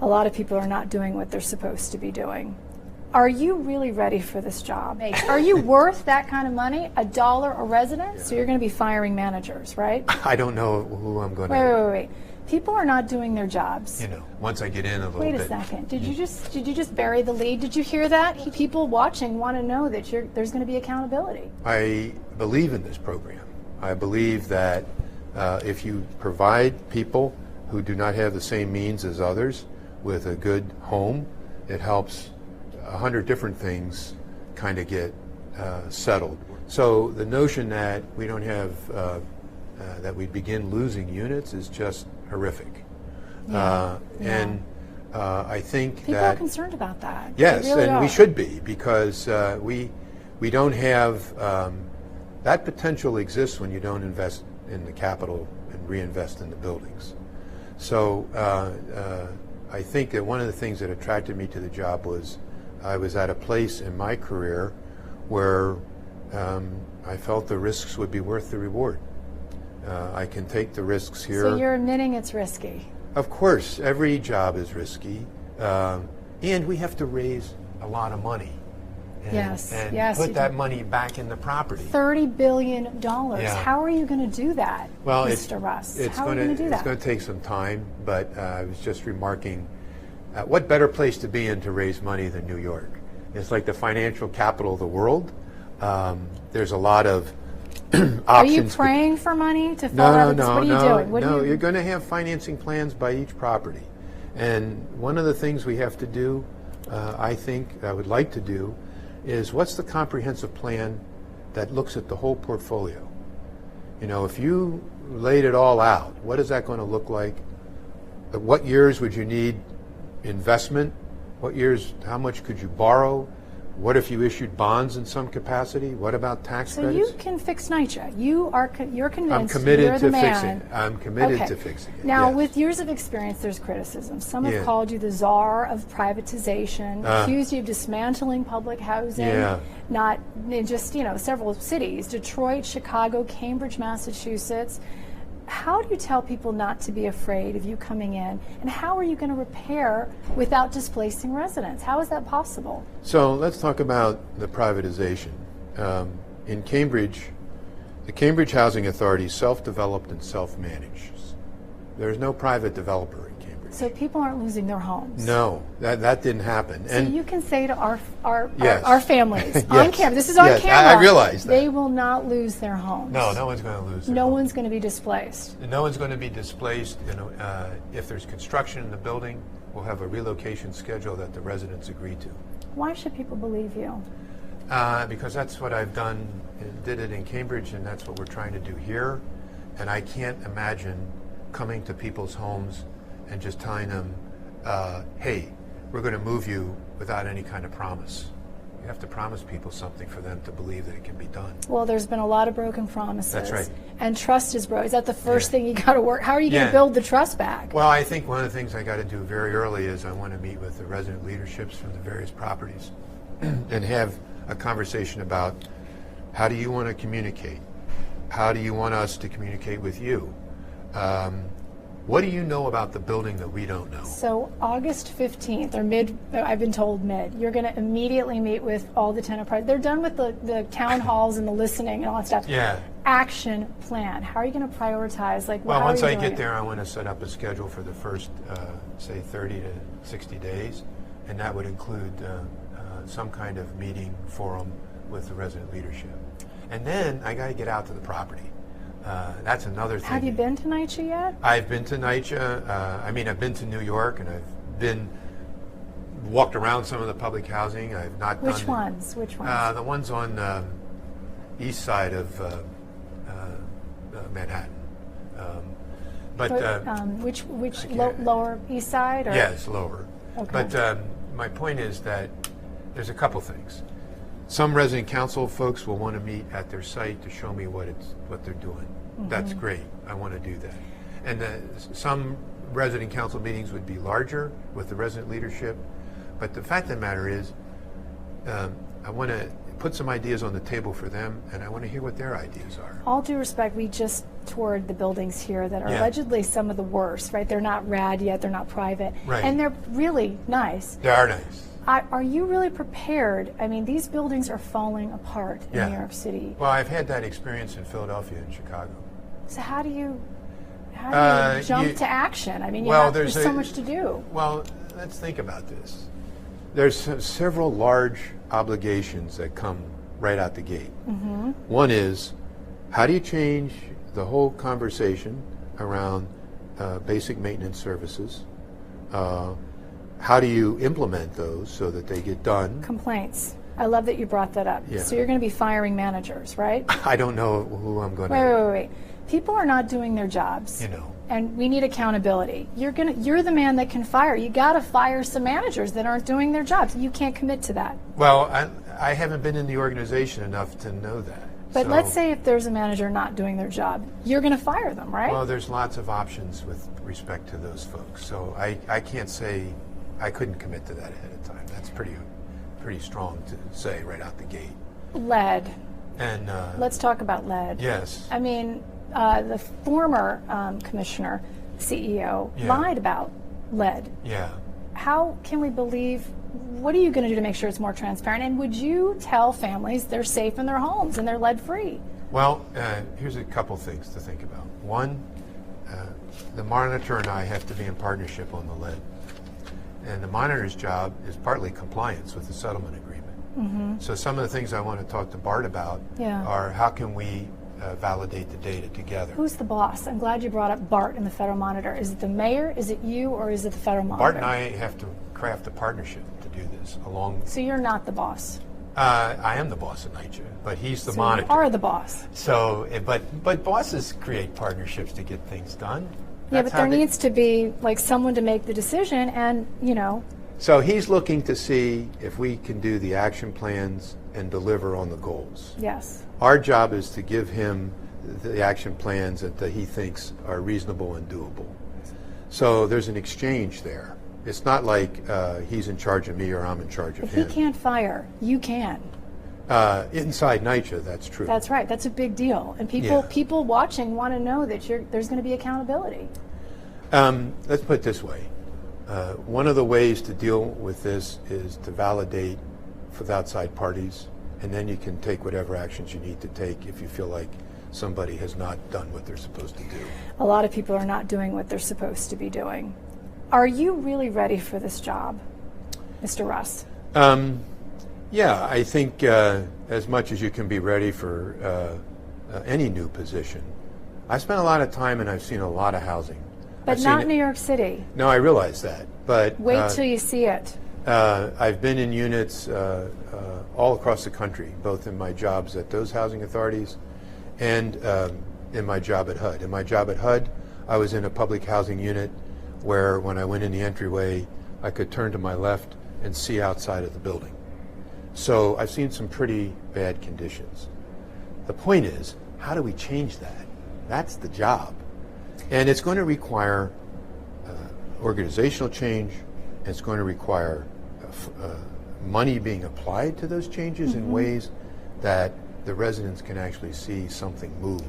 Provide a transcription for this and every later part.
a lot of people are not doing what they're supposed to be doing. Are you really ready for this job? Are you worth that kind of money, $1 a resident? Yeah. So you're going to be firing managers, right? I don't know who I'm going to. Wait. People are not doing their jobs. You know, once I get in a little bit. Wait a second. Did you just bury the lead? Did you hear that? People watching want to know that there's going to be accountability. I believe in this program. I believe that if you provide people who do not have the same means as others with a good home, it helps 100 different things kind of get settled. So the notion that we don't have, that we begin losing units is just horrific. And I think people that are concerned about that. Yes, really and are. we should be, because we don't have that potential exists when you don't invest in the capital and reinvest in the buildings. So I think that one of the things that attracted me to the job was I was at a place in my career where I felt the risks would be worth the reward. I can take the risks here. So you're admitting it's risky? Of course, every job is risky, and we have to raise a lot of money. And put that money back in the property. $30 billion. Yeah. How are you going to do that, well, Mr. Russ? How are you going to do that? It's going to take some time, but I was just remarking, what better place to be in to raise money than New York? It's like the financial capital of the world. There's a lot of options. Are you praying for money to fill out? No, what are you doing? No, you're going to have financing plans by each property. And one of the things we have to do, I think, I would like to do, is what's the comprehensive plan that looks at the whole portfolio? You know, if you laid it all out, what is that going to look like? What years would you need investment? What years, how much could you borrow? What if you issued bonds in some capacity? What about tax credits? So you can fix NYCHA. You're convinced. I'm committed you're the to man. fixing it. I'm committed to fixing it. Now, yes. with years of experience, there's criticism. Some have called you the czar of privatization, accused you of dismantling public housing, not in just several cities: Detroit, Chicago, Cambridge, Massachusetts. How do you tell people not to be afraid of you coming in, and how are you going to repair without displacing residents? How is that possible? So let's talk about the privatization. In Cambridge, the Cambridge Housing Authority self-developed and self-managed. There's no private developer in Cambridge. So people aren't losing their homes. No, that didn't happen. So you can say to our families yes. on camera, this is on camera. I realize that. They will not lose their homes. No one's going to lose their No homes. one's going to be displaced. No one's going to be displaced. If there's construction in the building, we'll have a relocation schedule that the residents agree to. Why should people believe you? Because that's what I've done, did it in Cambridge, and that's what we're trying to do here. And I can't imagine coming to people's homes and just telling them, hey, we're going to move you without any kind of promise. You have to promise people something for them to believe that it can be done. Well, there's been a lot of broken promises. That's right. And trust is broken. Is that the first thing you got to work? How are you going to build the trust back? Well, I think one of the things I got to do very early is I want to meet with the resident leaderships from the various properties and have a conversation about how do you want to communicate? How do you want us to communicate with you? What do you know about the building that we don't know? So August 15th, or mid, I've been told mid, you're going to immediately meet with all the tenant parties. They're done with the town halls and the listening and all that stuff. Yeah. Action plan. How are you going to prioritize? Well, once I get there, I want to set up a schedule for the first, say, 30 to 60 days, and that would include some kind of meeting forum with the resident leadership. And then I got to get out to the property. That's another thing. Have you been to NYCHA yet? I've been to NYCHA. I've been to New York, and I've walked around some of the public housing. I've not done. Which ones? The ones on the east side of Manhattan. Lower East Side? Or? Yes, lower. Okay. But my point is that there's a couple things. Some resident council folks will want to meet at their site to show me what they're doing. Mm-hmm. That's great. I want to do that. And some resident council meetings would be larger with the resident leadership. But the fact of the matter is, I want to put some ideas on the table for them, and I want to hear what their ideas are. All due respect, we just toured the buildings here that are allegedly some of the worst, right? They're not rad yet, they're not private, and they're really nice. They are nice. Are you really prepared? I mean, these buildings are falling apart in New York City. Well, I've had that experience in Philadelphia and Chicago. So how do you jump to action? I mean, there's so much to do. Well, let's think about this. There's several large obligations that come right out the gate. Mm-hmm. One is, how do you change the whole conversation around basic maintenance services? How do you implement those so that they get done? Complaints. I love that you brought that up. Yeah. So you're going to be firing managers, right? I don't know who I'm going to... Wait. People are not doing their jobs. And we need accountability. You're the man that can fire. You got to fire some managers that aren't doing their jobs. You can't commit to that. Well, I haven't been in the organization enough to know that. But let's say if there's a manager not doing their job, you're going to fire them, right? Well, there's lots of options with respect to those folks. So I can't say, I couldn't commit to that ahead of time. That's pretty strong to say right out the gate. Lead. And let's talk about lead. Yes. I mean, the former commissioner, CEO, lied about lead. Yeah. How can we believe? What are you going to do to make sure it's more transparent? And would you tell families they're safe in their homes and they're lead-free? Well, here's a couple things to think about. One, the monitor and I have to be in partnership on the lead. And the monitor's job is partly compliance with the settlement agreement. Mm-hmm. So some of the things I want to talk to Bart about are how can we validate the data together. Who's the boss? I'm glad you brought up Bart and the Federal Monitor. Is it the mayor, is it you, or is it the Federal Monitor? Bart and I have to craft a partnership to do this along. So you're not the boss? I am the boss of NYCHA, but he's the monitor. You are the boss. So, but bosses create partnerships to get things done. Yeah, but there needs to be like someone to make the decision, and So he's looking to see if we can do the action plans and deliver on the goals. Yes. Our job is to give him the action plans that he thinks are reasonable and doable. So there's an exchange there. It's not like he's in charge of me or I'm in charge of him. If he can't fire, you can. Inside NYCHA, that's true. That's right. That's a big deal. And people watching want to know that there's going to be accountability. Let's put it this way. One of the ways to deal with this is to validate with outside parties, and then you can take whatever actions you need to take if you feel like somebody has not done what they're supposed to do. A lot of people are not doing what they're supposed to be doing. Are you really ready for this job, Mr. Russ? Yeah, I think as much as you can be ready for any new position. I've spent a lot of time and I've seen a lot of housing. But not New York City. No, I realize that. But wait till you see it. I've been in units all across the country, both in my jobs at those housing authorities and in my job at HUD. In my job at HUD, I was in a public housing unit where when I went in the entryway, I could turn to my left and see outside of the building. So I've seen some pretty bad conditions. The point is, how do we change that? That's the job. And it's going to require organizational change. It's going to require money being applied to those changes in ways that the residents can actually see something move.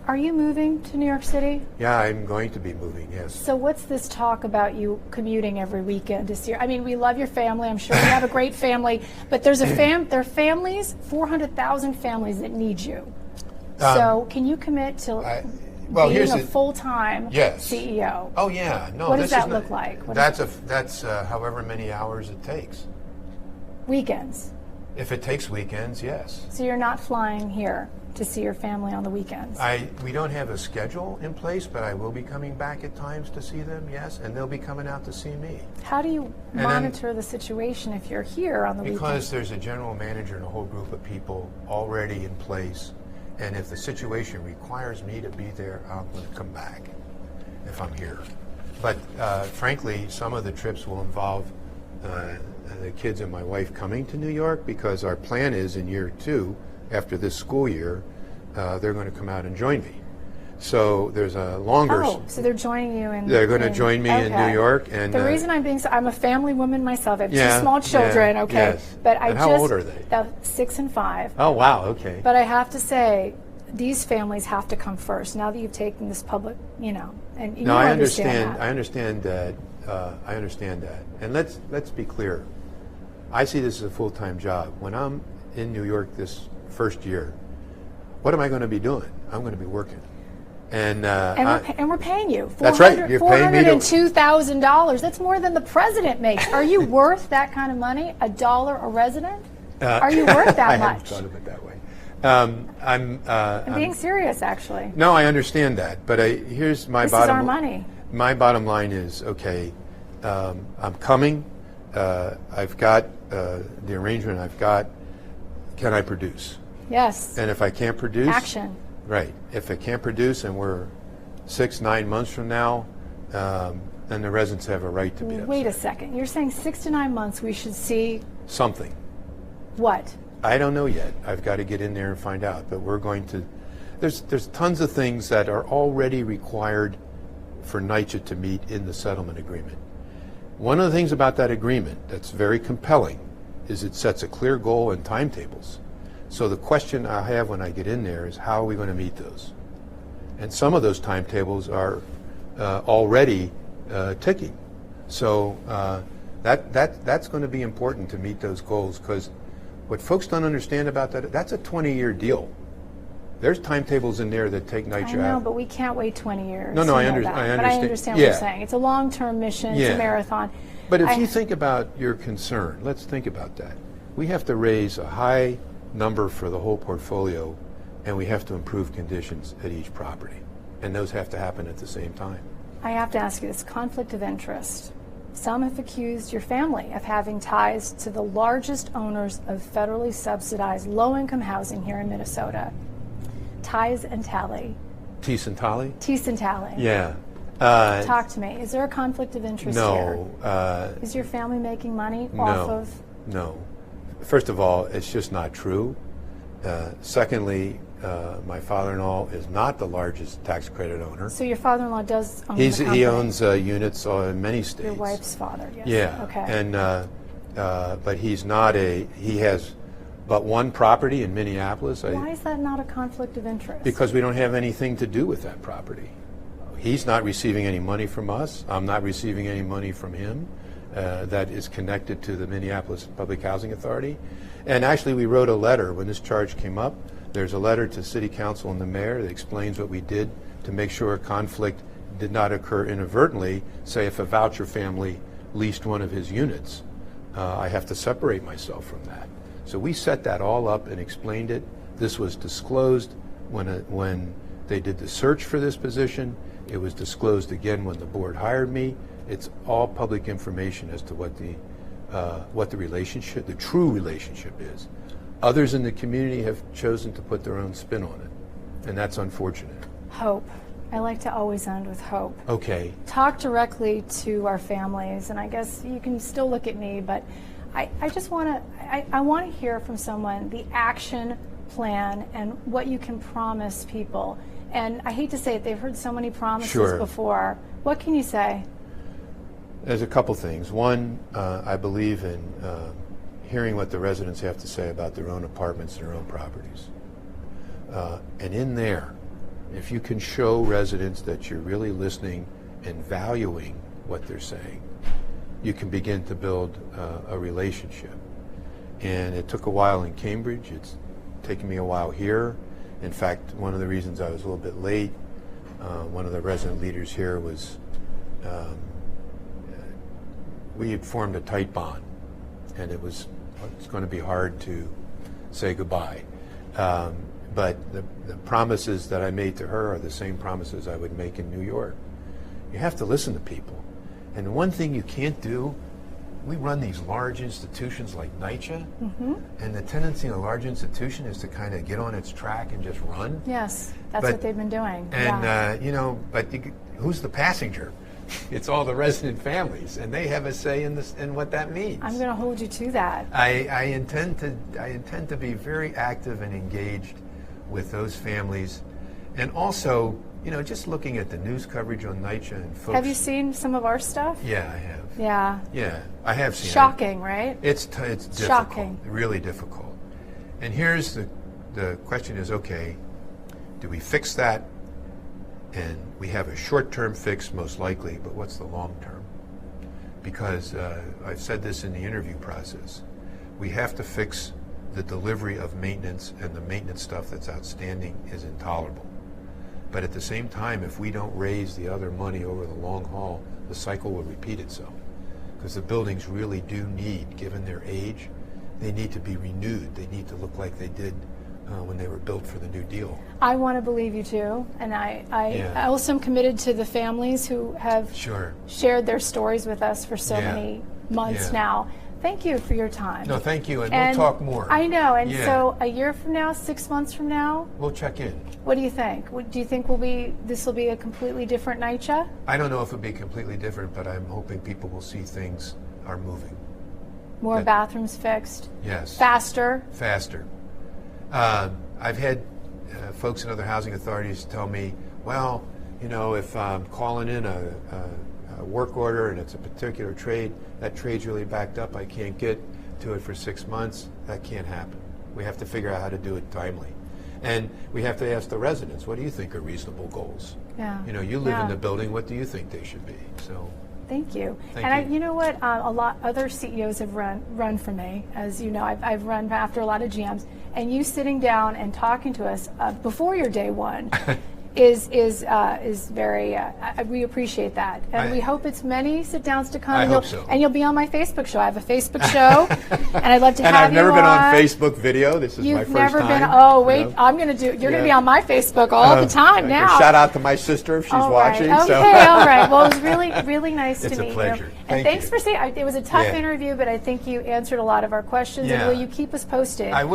Are you moving to New York City? Yeah, I'm going to be moving, yes. So what's this talk about you commuting every weekend to see? I mean, we love your family. I'm sure you have a great family. But there's there are families, 400,000 families that need you. So can you commit to being a full-time CEO? Oh, yeah. No, what does that look like? That's however many hours it takes. Weekends? If it takes weekends, yes. So you're not flying here to see your family on the weekends? We don't have a schedule in place, but I will be coming back at times to see them, yes, and they'll be coming out to see me. How do you monitor the situation if you're here on the weekends? Because there's a general manager and a whole group of people already in place, and if the situation requires me to be there, I'm going to come back if I'm here. But frankly, some of the trips will involve the kids and my wife coming to New York, because our plan is in year 2, after this school year, they're going to come out and join me. So there's a longer. Oh, so they're joining you in. They're going to join me in New York, and the reason I'm a family woman myself. I have yeah, two small children. Yeah, okay, yes. but and how old are they? 6 and 5. Oh wow, okay. But I have to say, these families have to come first. Now that you've taken this public, and you understand that. I understand that. I understand that. And let's be clear. I see this as a full-time job. When I'm in New York this first year, what am I going to be doing? I'm going to be working. And we're paying you. That's right. You're paying me $402,000. That's more than the president makes. Are you worth that kind of money? $1 a resident? Are you worth that I much? haven't thought of it that way. I'm being serious, actually. No, I understand that, but here's my bottom. This is our money. My bottom line is okay. I'm coming. I've got the arrangement. I've got. Can I produce? Yes. And if I can't produce, action. Right. If I can't produce, and we're 6-9 months from now, then the residents have a right to be upset. Wait a second. You're saying 6 to 9 months we should see something. What? I don't know yet. I've got to get in there and find out. But we're going to. There's tons of things that are already required for NYCHA to meet in the settlement agreement. One of the things about that agreement that's very compelling is it sets a clear goal and timetables. So the question I have when I get in there is how are we going to meet those? And some of those timetables are already ticking. So that's going to be important to meet those goals, because what folks don't understand about that's a 20-year deal. There's timetables in there that take NYCHA out. I know, but we can't wait 20 years. No, I understand. But I understand what you're saying. It's a long-term mission. It's a marathon. But if you think about your concern, let's think about that. We have to raise a high number for the whole portfolio, and we have to improve conditions at each property. And those have to happen at the same time. I have to ask you this conflict of interest. Some have accused your family of having ties to the largest owners of federally subsidized low-income housing here in Minnesota. Ties and Tally. Tees and Tally? Tees and Tally. Yeah. Talk to me. Is there a conflict of interest here? No. Is your family making money off of? No. First of all, it's just not true. Secondly, my father-in-law is not the largest tax credit owner. So your father-in-law does own the company? He owns units in many states. Your wife's father, yes. Yeah. Okay. And but he's not he has but one property in Minneapolis. Why is that not a conflict of interest? Because we don't have anything to do with that property. He's not receiving any money from us. I'm not receiving any money from him. That is connected to the Minneapolis Public Housing Authority. And actually, we wrote a letter when this charge came up. There's a letter to City Council and the Mayor that explains what we did to make sure a conflict did not occur inadvertently. Say if a voucher family leased one of his units, I have to separate myself from that. So we set that all up and explained it. This was disclosed when they did the search for this position. It was disclosed again when the board hired me. It's all public information as to what the relationship, the true relationship is. Others in the community have chosen to put their own spin on it, and that's unfortunate. Hope. I like to always end with hope. Okay. Talk directly to our families, and I guess you can still look at me, but I just want to, I want to hear from someone the action plan and what you can promise people. And I hate to say it, they've heard so many promises before. What can you say? There's a couple things. One, I believe in hearing what the residents have to say about their own apartments and their own properties. And in there, if you can show residents that you're really listening and valuing what they're saying, you can begin to build a relationship. And it took a while in Cambridge. It's taken me a while here. In fact, one of the reasons I was a little bit late, one of the resident leaders here was, we had formed a tight bond, and it's going to be hard to say goodbye. But the promises that I made to her are the same promises I would make in New York. You have to listen to people. And one thing you can't do, we run these large institutions like NYCHA, and the tendency of a large institution is to kind of get on its track and just run. Yes, that's what they've been doing. And, but who's the passenger? It's all the resident families, and they have a say in this and what that means. I'm going to hold you to that. I intend to be very active and engaged with those families, and also you know, just looking at the news coverage on NYCHA and folks. Have you seen some of our stuff? Yeah, I have. Yeah. Yeah, I have seen it. Shocking, right? It's difficult. Shocking. Really difficult. And here's the question is, okay, do we fix that? And we have a short-term fix most likely, but what's the long term? Because I've said this in the interview process. We have to fix the delivery of maintenance, and the maintenance stuff that's outstanding is intolerable. But at the same time, if we don't raise the other money over the long haul, the cycle will repeat itself. Because the buildings really do need, given their age, they need to be renewed. They need to look like they did when they were built for the New Deal. I want to believe you too, and I also am committed to the families who have shared their stories with us for so many months now. Thank you for your time. No, thank you, and we'll talk more. I know, and so a year from now, 6 months from now, we'll check in. What do you think? Do you think this will be a completely different NYCHA? I don't know if it'll be completely different, but I'm hoping people will see things are moving. More bathrooms fixed? Yes. Faster? Faster. I've had folks in other housing authorities tell me, well, you know, if I'm calling in a work order and it's a particular trade, that trade's really backed up, I can't get to it for 6 months, that can't happen. We have to figure out how to do it timely. And we have to ask the residents, what do you think are reasonable goals? Yeah. You know, you live in the building, what do you think they should be? So. Thank you. Thank you. You know what? A lot other CEOs have run for me, as you know. I've run after a lot of GMs, and you sitting down and talking to us before your day one is very. We appreciate that, and we hope it's many sit downs to come. I hope so. And you'll be on my Facebook show. I have a Facebook show, and I'd love to have you on. And I've never been on Facebook video. This is my first time. You've never been. Oh wait, you know? I'm going to do. You're going to be on my Facebook all the time now. Shout out to my sister if she's watching. Okay, so. All right. Well, it was really nice to meet you. It's a pleasure. And thanks for saying. It was a tough interview, but I think you answered a lot of our questions. And will you keep us posted? I will.